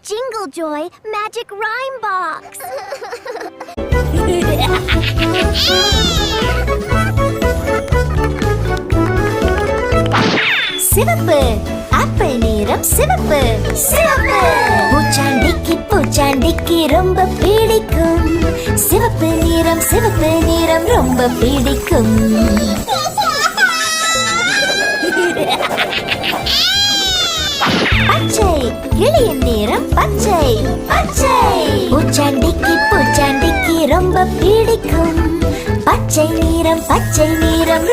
Jingle Joy Magic Rhyme Box. சிவப்பு apple நிறம் சிவப்பு சிவப்பு பூச்சாண்டிக்கு ரொம்ப பிடிக்கும் சிவப்பு நிறம் ரொம்ப பிடிக்கும் பச்சை கிளியின் நிறம் பச்சை பச்சை பூச்சாண்டிக்கு ரொம்ப பிடிக்கும் பச்சை நிறம்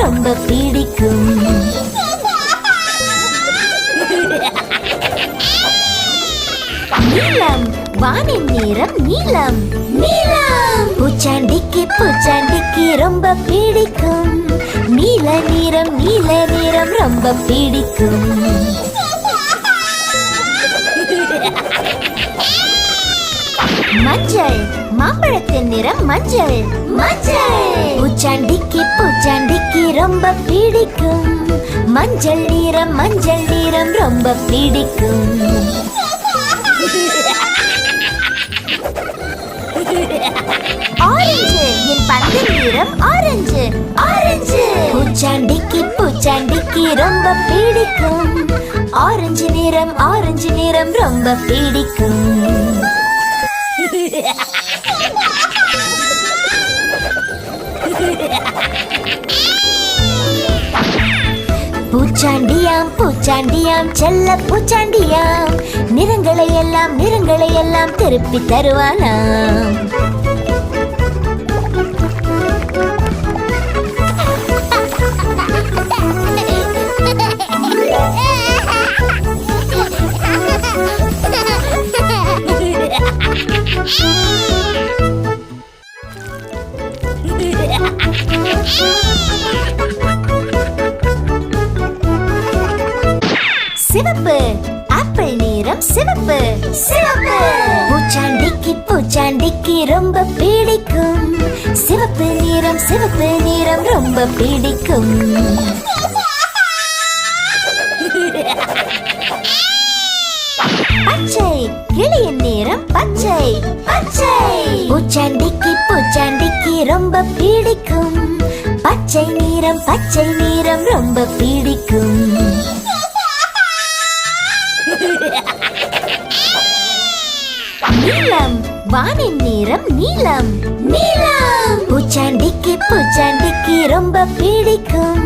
ரொம்ப பிடிக்கும் நீலம் வானின் நிறம் நீலம் நீலம் பூச்சாண்டிக்கு ரொம்ப பிடிக்கும் நீல நிறம் ரொம்ப பிடிக்கும் மஞ்சள் மாம்பழத்தின் நிறம் மஞ்சள் மஞ்சள் பூச்சாண்டிக்கு ரொம்ப பிடிக்கும் மஞ்சள் நிறம் ரொம்ப பிடிக்கும் ஆரஞ்சு என் பந்தின் நிறம் ஆரஞ்சு ஆரஞ்சு பூச்சாண்டிக்கு ரொம்ப பிடிக்கும் ஆரஞ்சு நிறம் ரொம்ப பிடிக்கும் பூச்சாண்டியாம் செல்ல பூச்சாண்டியாம் நிறங்களை எல்லாம் திருப்பி தருவானாம் சிவப்பு ஆப்பிள் நிறம் சிவப்பு சிவப்பு பூச்சாண்டிக்கு ரொம்ப பிடிக்கும் சிவப்பு நிறம் ரொம்ப பிடிக்கும் பச்சை கிளியின் நிறம் பச்சை பச்சை பூச்சாண்டிக்கு ரொம்ப பிடிக்கும் பச்சை நிறம் ரொம்ப பிடிக்கும் நீலம் வானின் நிறம் நீலம் நீலம் பூச்சாண்டிக்கு ரொம்ப பிடிக்கும்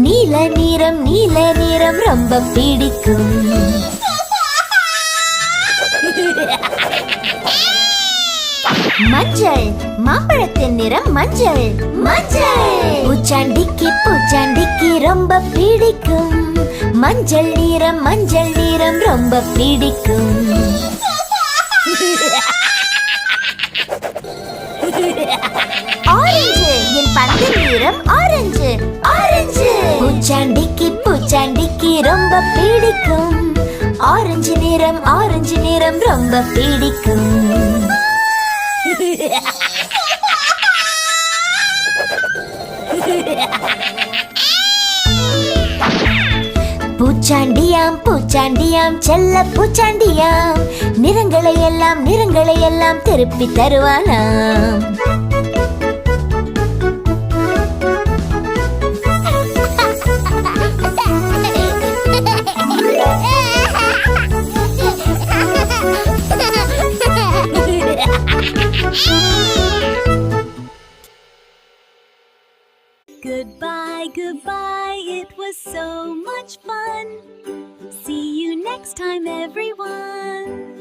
நீல நிறம் ரொம்ப பிடிக்கும் மஞ்சள் மாம்பழத்தின் நிறம் மஞ்சள் மஞ்சள் பூச்சாண்டிக்கு ரொம்ப பிடிக்கும் மஞ்சள் நிறம் ரொம்ப பிடிக்கும் ஆரஞ்சு என் பந்தின் நிறம் ஆரஞ்சு ஆரஞ்சு பூச்சாண்டிக்கு ரொம்ப பிடிக்கும் ஆரஞ்சு நிறம் ரொம்ப பிடிக்கும் பூச்சாண்டியாம் செல்ல பூச்சாண்டியாம் நிறங்களை எல்லாம் திருப்பி தருவானாம் Goodbye, it was so much fun. See you next time, everyone.